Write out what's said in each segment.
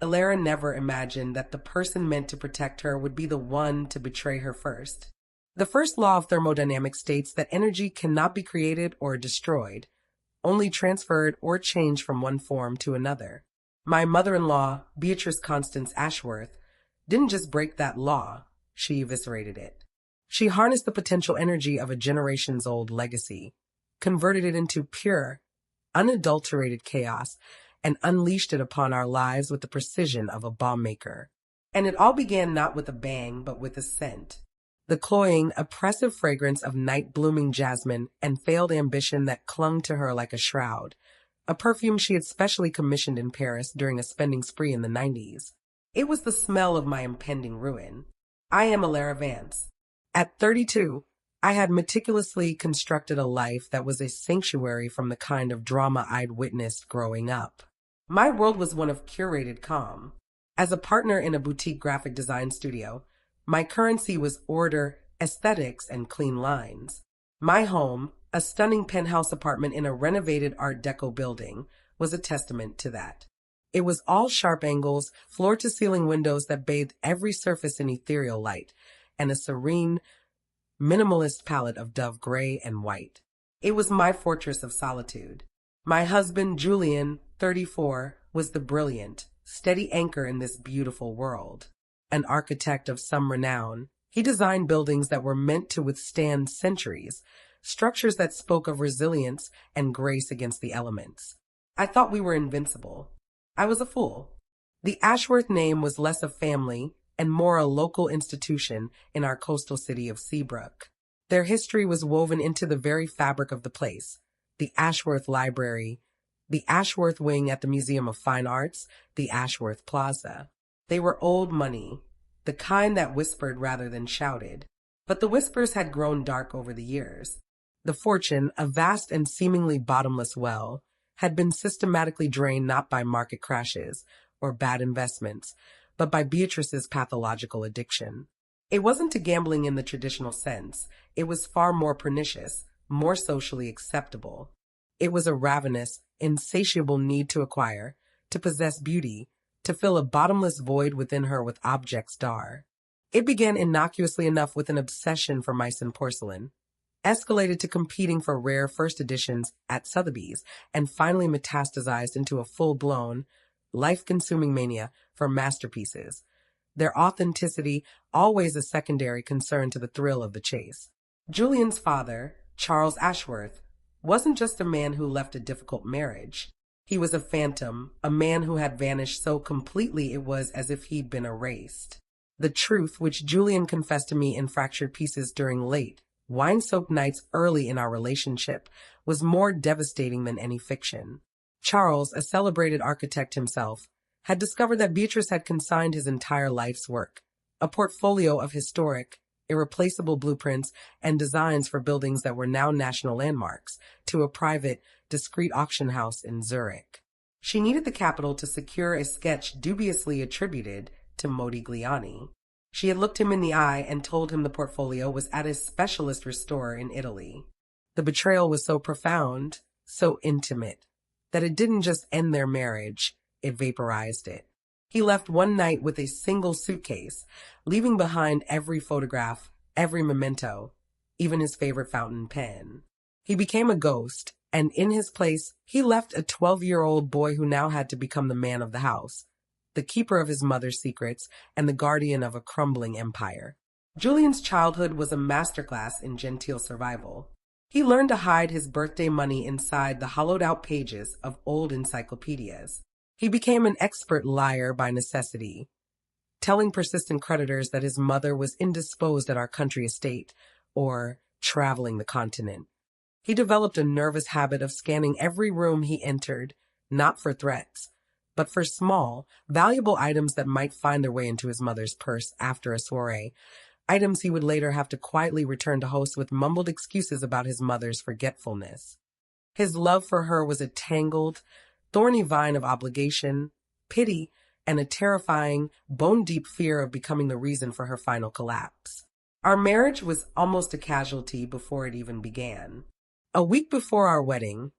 Elara never imagined that the person meant to protect her would be the one to betray her first. The first law of thermodynamics states that energy cannot be created or destroyed, only transferred or changed from one form to another. My mother-in-law, Beatrice Constance Ashworth, didn't just break that law, she eviscerated it. She harnessed the potential energy of a generations-old legacy, converted it into pure, unadulterated chaos, and unleashed it upon our lives with the precision of a bomb maker. And it all began not with a bang, but with a scent. The cloying, oppressive fragrance of night-blooming jasmine and failed ambition that clung to her like a shroud, a perfume she had specially commissioned in Paris during a spending spree in the 90s. It was the smell of my impending ruin. I am Elara Vance. At 32, I had meticulously constructed a life that was a sanctuary from the kind of drama I'd witnessed growing up. My world was one of curated calm. As a partner in a boutique graphic design studio, my currency was order, aesthetics, and clean lines. My home, a stunning penthouse apartment in a renovated Art Deco building, was a testament to that. It was all sharp angles, floor-to-ceiling windows that bathed every surface in ethereal light, and a serene, minimalist palette of dove gray and white. It was my fortress of solitude. My husband, Julian, 34, was the brilliant, steady anchor in this beautiful world. An architect of some renown, he designed buildings that were meant to withstand centuries, structures that spoke of resilience and grace against the elements. I thought we were invincible. I was a fool. The Ashworth name was less a family and more a local institution in our coastal city of Seabrook. Their history was woven into the very fabric of the place. The Ashworth Library, the Ashworth Wing at the Museum of Fine Arts, the Ashworth Plaza. They were old money, the kind that whispered rather than shouted. But the whispers had grown dark over the years. The fortune, a vast and seemingly bottomless well, had been systematically drained not by market crashes or bad investments, but by Beatrice's pathological addiction. It wasn't to gambling in the traditional sense. It was far more pernicious, more socially acceptable. It was a ravenous, insatiable need to acquire, to possess beauty, to fill a bottomless void within her with objects d'art. It began innocuously enough with an obsession for Meissen porcelain, escalated to competing for rare first editions at Sotheby's, and finally metastasized into a full-blown, life-consuming mania for masterpieces, their authenticity always a secondary concern to the thrill of the chase. Julian's father, Charles Ashworth, wasn't just a man who left a difficult marriage. He was a phantom, a man who had vanished so completely it was as if he'd been erased. The truth, which Julian confessed to me in fractured pieces during late, wine-soaked nights early in our relationship, was more devastating than any fiction. Charles, a celebrated architect himself, had discovered that Beatrice had consigned his entire life's work, a portfolio of historic, irreplaceable blueprints and designs for buildings that were now national landmarks, to a private, discreet auction house in Zurich. She needed the capital to secure a sketch dubiously attributed to Modigliani. She had looked him in the eye and told him the portfolio was at a specialist restorer in Italy. The betrayal was so profound, so intimate, that it didn't just end their marriage, it vaporized it. He left one night with a single suitcase, leaving behind every photograph, every memento, even his favorite fountain pen. He became a ghost, and in his place, he left a 12-year-old boy who now had to become the man of the house, the keeper of his mother's secrets, and the guardian of a crumbling empire. Julian's childhood was a masterclass in genteel survival. He learned to hide his birthday money inside the hollowed-out pages of old encyclopedias. He became an expert liar by necessity, telling persistent creditors that his mother was indisposed at our country estate, or traveling the continent. He developed a nervous habit of scanning every room he entered, not for threats, but for small, valuable items that might find their way into his mother's purse after a soiree, items he would later have to quietly return to host with mumbled excuses about his mother's forgetfulness. His love for her was a tangled, thorny vine of obligation, pity, and a terrifying, bone-deep fear of becoming the reason for her final collapse. Our marriage was almost a casualty before it even began. A week before our wedding,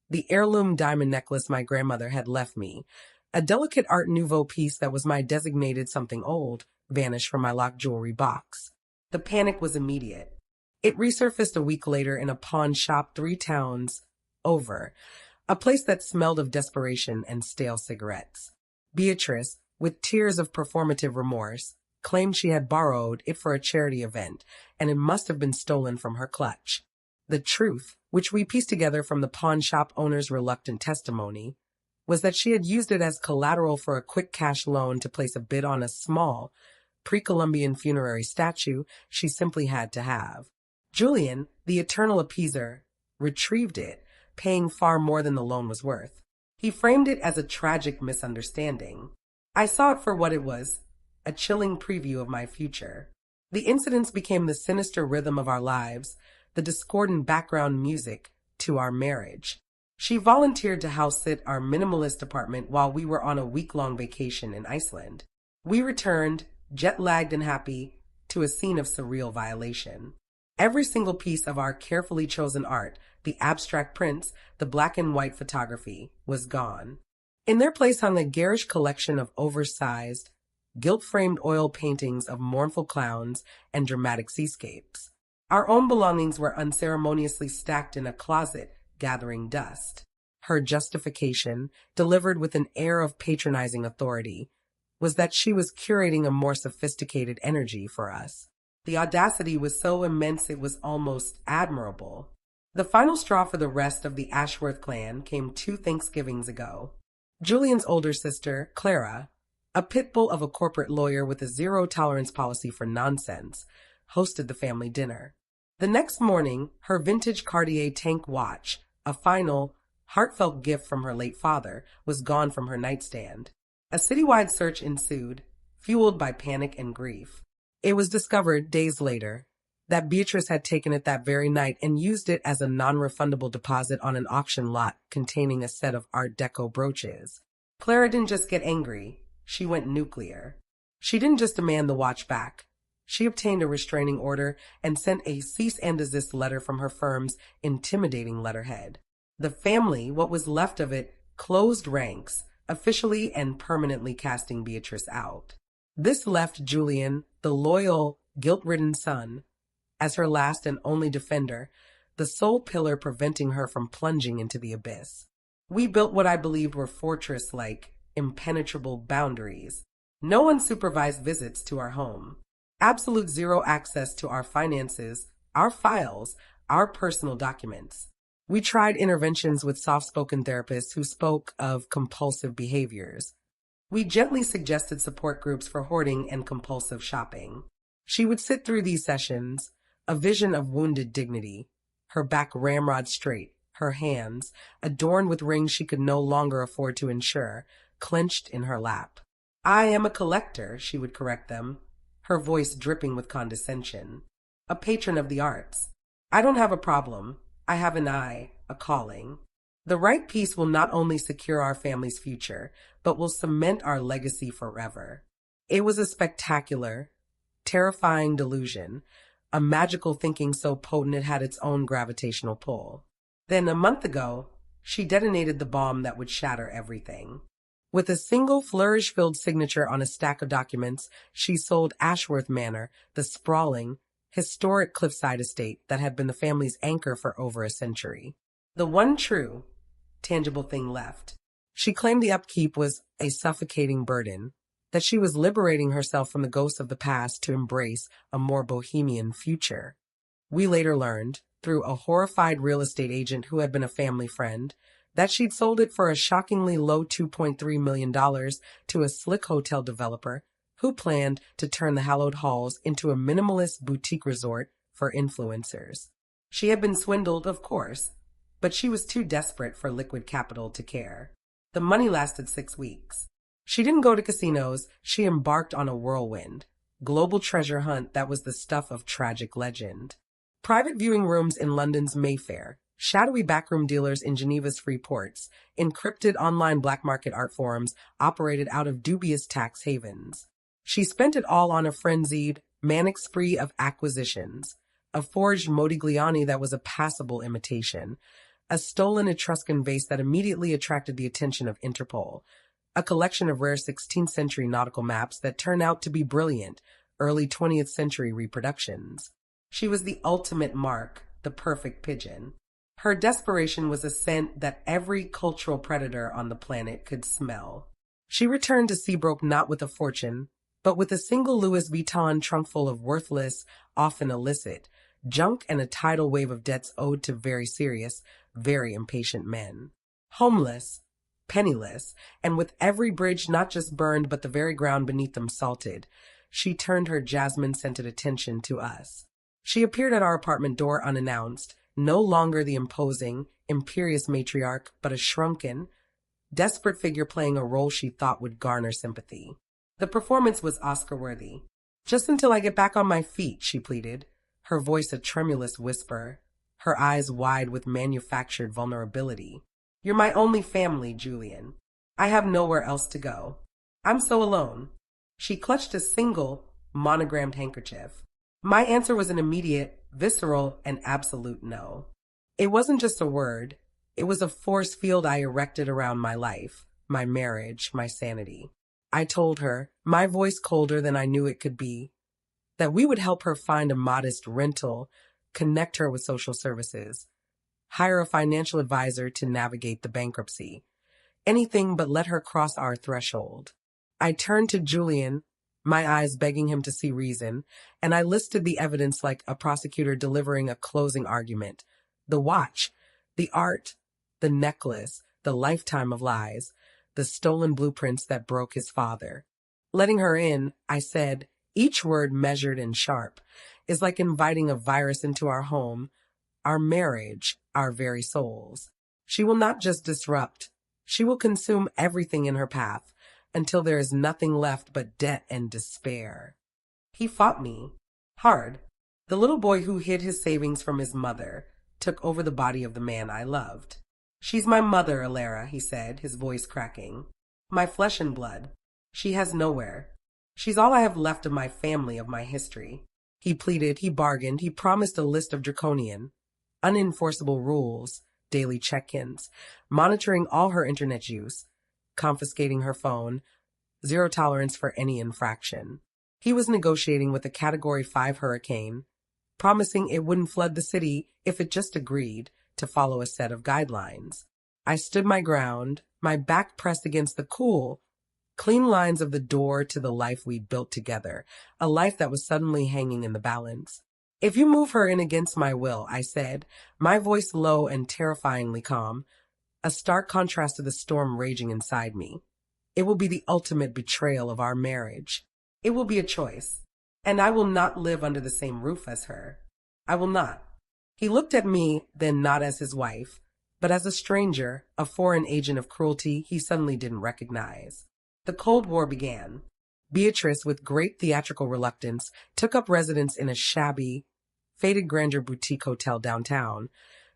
the heirloom diamond necklace my grandmother had left me, A delicate Art Nouveau piece that was my designated something old vanished from my locked jewelry box. The panic was immediate. It resurfaced a week later in a pawn shop 3 towns over, a place that smelled of desperation and stale cigarettes. Beatrice, with tears of performative remorse, claimed she had borrowed it for a charity event, and it must have been stolen from her clutch. The truth, which we pieced together from the pawn shop owner's reluctant testimony, was that she had used it as collateral for a quick cash loan to place a bid on a small, pre-Columbian funerary statue she simply had to have. Julian, the eternal appeaser, retrieved it, paying far more than the loan was worth. He framed it as a tragic misunderstanding. I saw it for what it was, a chilling preview of my future. The incidents became the sinister rhythm of our lives, the discordant background music to our marriage. She volunteered to house sit our minimalist apartment while we were on a week-long vacation in Iceland. We returned, jet-lagged and happy, to a scene of surreal violation. Every single piece of our carefully chosen art, the abstract prints, the black and white photography, was gone. In their place hung a garish collection of oversized, gilt-framed oil paintings of mournful clowns and dramatic seascapes. Our own belongings were unceremoniously stacked in a closet, gathering dust. Her justification, delivered with an air of patronizing authority, was that she was curating a more sophisticated energy for us. The audacity was so immense it was almost admirable. The final straw for the rest of the Ashworth clan came 2 Thanksgivings ago. Julian's older sister, Clara, a pit bull of a corporate lawyer with a zero-tolerance policy for nonsense, hosted the family dinner. The next morning, her vintage Cartier tank watch, a final, heartfelt gift from her late father, was gone from her nightstand. A citywide search ensued, fueled by panic and grief. It was discovered, days later, that Beatrice had taken it that very night and used it as a non-refundable deposit on an auction lot containing a set of Art Deco brooches. Clara didn't just get angry, she went nuclear. She didn't just demand the watch back. She obtained a restraining order and sent a cease and desist letter from her firm's intimidating letterhead. The family, what was left of it, closed ranks, officially and permanently casting Beatrice out. This left Julian, the loyal, guilt-ridden son, as her last and only defender, the sole pillar preventing her from plunging into the abyss. We built what I believed were fortress-like, impenetrable boundaries. No unsupervised visits to our home. Absolute zero access to our finances, our files, our personal documents. We tried interventions with soft-spoken therapists who spoke of compulsive behaviors. We gently suggested support groups for hoarding and compulsive shopping. She would sit through these sessions, a vision of wounded dignity, her back ramrod straight, her hands, adorned with rings she could no longer afford to insure, clenched in her lap. "I am a collector," she would correct them, her voice dripping with condescension. "A patron of the arts. I don't have a problem. I have an eye, a calling. The right piece will not only secure our family's future, but will cement our legacy forever." It was a spectacular, terrifying delusion, a magical thinking so potent it had its own gravitational pull. Then, a month ago, she detonated the bomb that would shatter everything. With a single flourish-filled signature on a stack of documents, she sold Ashworth Manor, the sprawling, historic cliffside estate that had been the family's anchor for over a century. The one true, tangible thing left. She claimed the upkeep was a suffocating burden, that she was liberating herself from the ghosts of the past to embrace a more bohemian future. We later learned, through a horrified real estate agent who had been a family friend, that she'd sold it for a shockingly low $2.3 million to a slick hotel developer who planned to turn the hallowed halls into a minimalist boutique resort for influencers. She had been swindled, of course, but she was too desperate for liquid capital to care. The money lasted 6 weeks. She didn't go to casinos, she embarked on a whirlwind, global treasure hunt that was the stuff of tragic legend. Private viewing rooms in London's Mayfair, shadowy backroom dealers in Geneva's free ports, encrypted online black market art forums operated out of dubious tax havens. She spent it all on a frenzied, manic spree of acquisitions, a forged Modigliani that was a passable imitation, a stolen Etruscan vase that immediately attracted the attention of Interpol, a collection of rare 16th century nautical maps that turn out to be brilliant, early 20th century reproductions. She was the ultimate mark, the perfect pigeon. Her desperation was a scent that every cultural predator on the planet could smell. She returned to Seabrook not with a fortune, but with a single Louis Vuitton trunk full of worthless, often illicit, junk and a tidal wave of debts owed to very serious, very impatient men. Homeless, penniless, and with every bridge not just burned but the very ground beneath them salted, she turned her jasmine-scented attention to us. She appeared at our apartment door unannounced, no longer the imposing, imperious matriarch, but a shrunken, desperate figure playing a role she thought would garner sympathy. The performance was Oscar-worthy. "Just until I get back on my feet," she pleaded, her voice a tremulous whisper, her eyes wide with manufactured vulnerability. "You're my only family, Julian. I have nowhere else to go. I'm so alone." She clutched a single, monogrammed handkerchief. My answer was an immediate, visceral, and absolute no. It wasn't just a word. It was a force field I erected around my life, my marriage, my sanity. I told her, my voice colder than I knew it could be, that we would help her find a modest rental, connect her with social services, hire a financial advisor to navigate the bankruptcy. Anything but let her cross our threshold. I turned to Julian, my eyes begging him to see reason, and I listed the evidence like a prosecutor delivering a closing argument. The watch, the art, the necklace, the lifetime of lies, the stolen blueprints that broke his father. Letting her in, I said, each word measured and sharp, is like inviting a virus into our home, our marriage, our very souls. She will not just disrupt, she will consume everything in her path, until there is nothing left but debt and despair. He fought me. Hard. The little boy who hid his savings from his mother took over the body of the man I loved. "She's my mother, Elara," he said, his voice cracking. "My flesh and blood. She has nowhere. She's all I have left of my family, of my history." He pleaded, he bargained, he promised a list of draconian, unenforceable rules, daily check-ins, monitoring all her internet use, confiscating her phone, zero tolerance for any infraction. He was negotiating with a Category 5 hurricane, promising it wouldn't flood the city if it just agreed to follow a set of guidelines. I stood my ground, my back pressed against the cool, clean lines of the door to the life we'd built together, a life that was suddenly hanging in the balance. "If you move her in against my will," I said, my voice low and terrifyingly calm, a stark contrast to the storm raging inside me, "it will be the ultimate betrayal of our marriage. It will be a choice, and I will not live under the same roof as her. I will not." He looked at me, then not as his wife, but as a stranger, a foreign agent of cruelty he suddenly didn't recognize. The Cold War began. Beatrice, with great theatrical reluctance, took up residence in a shabby, faded grandeur boutique hotel downtown,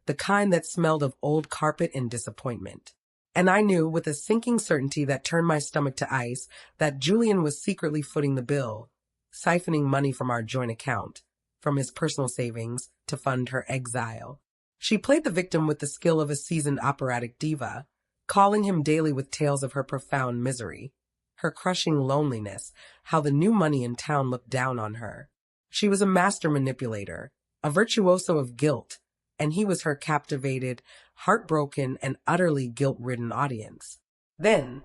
the kind that smelled of old carpet and disappointment. And I knew, with a sinking certainty that turned my stomach to ice, that Julian was secretly footing the bill, siphoning money from our joint account, from his personal savings, to fund her exile. She played the victim with the skill of a seasoned operatic diva, calling him daily with tales of her profound misery, her crushing loneliness, how the new money in town looked down on her. She was a master manipulator, a virtuoso of guilt, and he was her captivated, heartbroken, and utterly guilt-ridden audience. Then,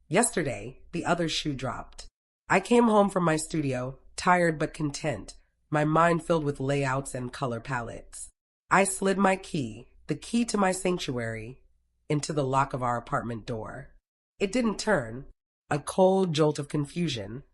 yesterday, the other shoe dropped. I came home from my studio, tired but content, my mind filled with layouts and color palettes. I slid my key, the key to my sanctuary, into the lock of our apartment door. It didn't turn. A cold jolt of confusion,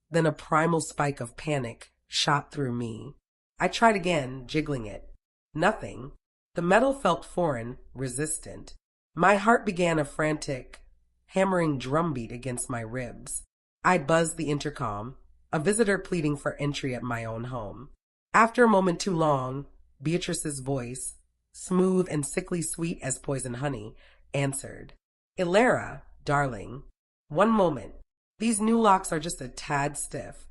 then a primal spike of panic shot through me. I tried again, jiggling it. Nothing. The metal felt foreign, resistant. My heart began a frantic, hammering drumbeat against my ribs. I buzzed the intercom, a visitor pleading for entry at my own home. After a moment too long, Beatrice's voice, smooth and sickly sweet as poison honey, answered. "Elara, darling, one moment. These new locks are just a tad stiff."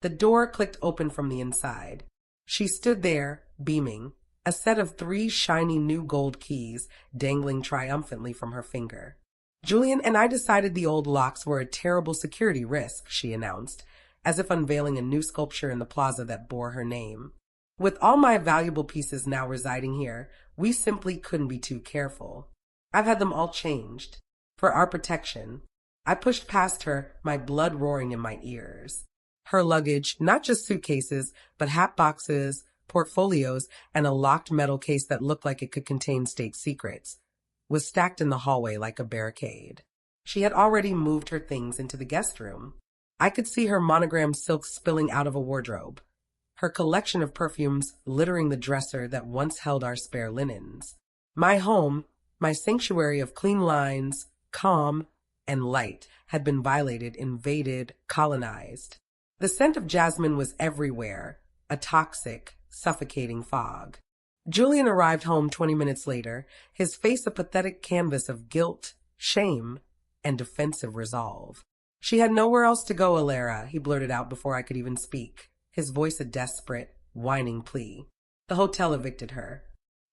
The door clicked open from the inside. She stood there, beaming, a set of 3 shiny new gold keys dangling triumphantly from her finger. Julian and I decided the old locks were a terrible security risk, she announced, as if unveiling a new sculpture in the plaza that bore her name. With all my valuable pieces now residing here, we simply couldn't be too careful. I've had them all changed. For our protection. I pushed past her, my blood roaring in my ears. Her luggage, not just suitcases, but hat boxes, portfolios, and a locked metal case that looked like it could contain state secrets, was stacked in the hallway like a barricade. She had already moved her things into the guest room. I could see her monogrammed silks spilling out of a wardrobe, her collection of perfumes littering the dresser that once held our spare linens. My home, my sanctuary of clean lines, calm, and light, had been violated, invaded, colonized. The scent of jasmine was everywhere, a toxic, suffocating fog. Julian arrived home 20 minutes later, his face a pathetic canvas of guilt, shame, and defensive resolve. She had nowhere else to go, Elara, he blurted out before I could even speak, his voice a desperate, whining plea. The hotel evicted her.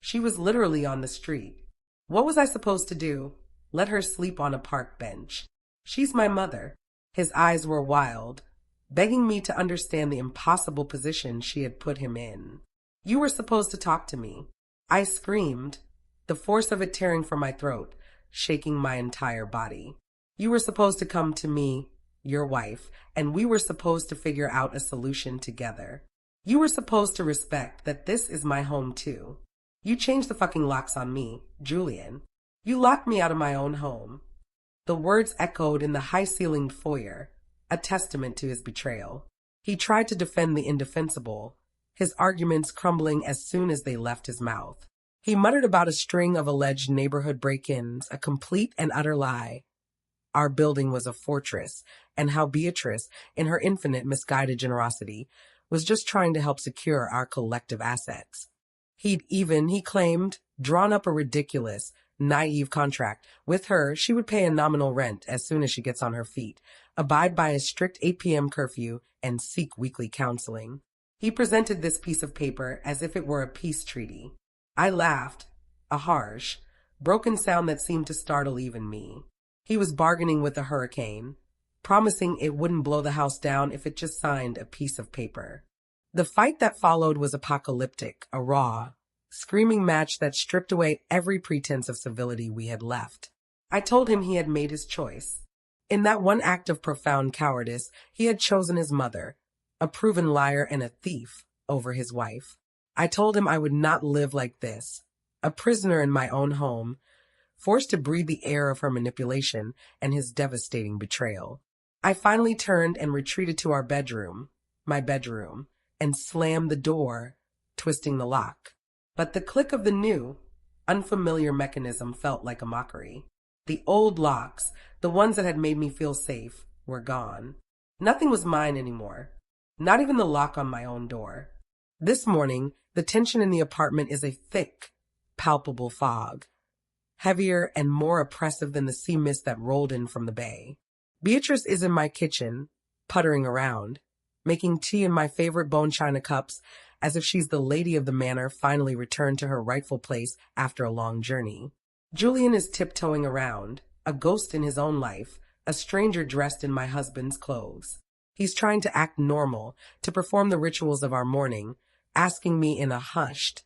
She was literally on the street. What was I supposed to do? Let her sleep on a park bench. She's my mother. His eyes were wild, begging me to understand the impossible position she had put him in. You were supposed to talk to me. I screamed, the force of it tearing from my throat, shaking my entire body. You were supposed to come to me, your wife, and we were supposed to figure out a solution together. You were supposed to respect that this is my home too. You changed the fucking locks on me, Julian. You locked me out of my own home. The words echoed in the high-ceilinged foyer, a testament to his betrayal. He tried to defend the indefensible, his arguments crumbling as soon as they left his mouth. He muttered about a string of alleged neighborhood break-ins, a complete and utter lie. Our building was a fortress, and how Beatrice, in her infinite misguided generosity, was just trying to help secure our collective assets. He'd even, he claimed, drawn up a ridiculous, naive contract. With her, she would pay a nominal rent as soon as she gets on her feet, abide by a strict 8 p.m. curfew, and seek weekly counseling. He presented this piece of paper as if it were a peace treaty. I laughed, a harsh, broken sound that seemed to startle even me. He was bargaining with a hurricane, promising it wouldn't blow the house down if it just signed a piece of paper. The fight that followed was apocalyptic, a raw, screaming match that stripped away every pretense of civility we had left. I told him he had made his choice. In that one act of profound cowardice, he had chosen his mother, a proven liar and a thief, over his wife. I told him I would not live like this, a prisoner in my own home, forced to breathe the air of her manipulation and his devastating betrayal. I finally turned and retreated to our bedroom, my bedroom, and slammed the door, twisting the lock. But the click of the new, unfamiliar mechanism felt like a mockery. The old locks, the ones that had made me feel safe, were gone. Nothing was mine anymore, not even the lock on my own door. This morning, the tension in the apartment is a thick, palpable fog, heavier and more oppressive than the sea mist that rolled in from the bay. Beatrice is in my kitchen, puttering around, making tea in my favorite bone china cups, as if she's the lady of the manor finally returned to her rightful place after a long journey. Julian is tiptoeing around, a ghost in his own life, a stranger dressed in my husband's clothes. He's trying to act normal, to perform the rituals of our mourning, asking me in a hushed,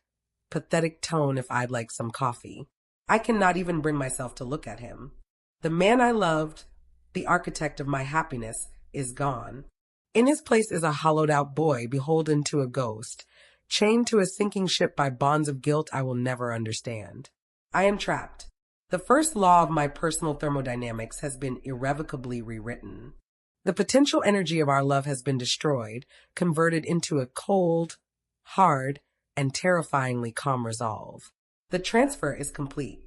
pathetic tone if I'd like some coffee. I cannot even bring myself to look at him. The man I loved, the architect of my happiness, is gone. In his place is a hollowed-out boy beholden to a ghost, chained to a sinking ship by bonds of guilt I will never understand. I am trapped. The first law of my personal thermodynamics has been irrevocably rewritten. The potential energy of our love has been destroyed, converted into a cold, hard, and terrifyingly calm resolve. The transfer is complete.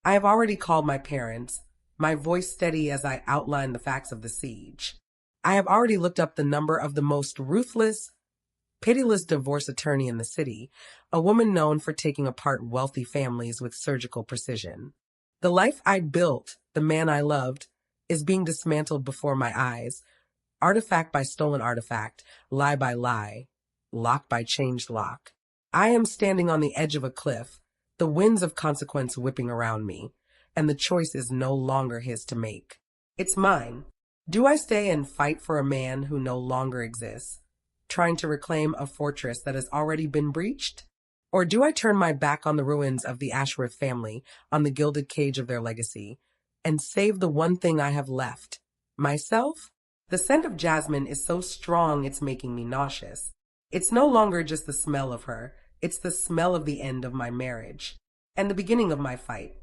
I have already called my parents, my voice steady as I outline the facts of the siege. I have already looked up the number of the most ruthless, pitiless divorce attorney in the city, a woman known for taking apart wealthy families with surgical precision. The life I built, the man I loved, is being dismantled before my eyes, artifact by stolen artifact, lie by lie, lock by changed lock. I am standing on the edge of a cliff, the winds of consequence whipping around me, and the choice is no longer his to make. It's mine. Do I stay and fight for a man who no longer exists, trying to reclaim a fortress that has already been breached? Or do I turn my back on the ruins of the Ashworth family, on the gilded cage of their legacy, and save the one thing I have left, myself? The scent of jasmine is so strong it's making me nauseous. It's no longer just the smell of her, it's the smell of the end of my marriage and the beginning of my fight.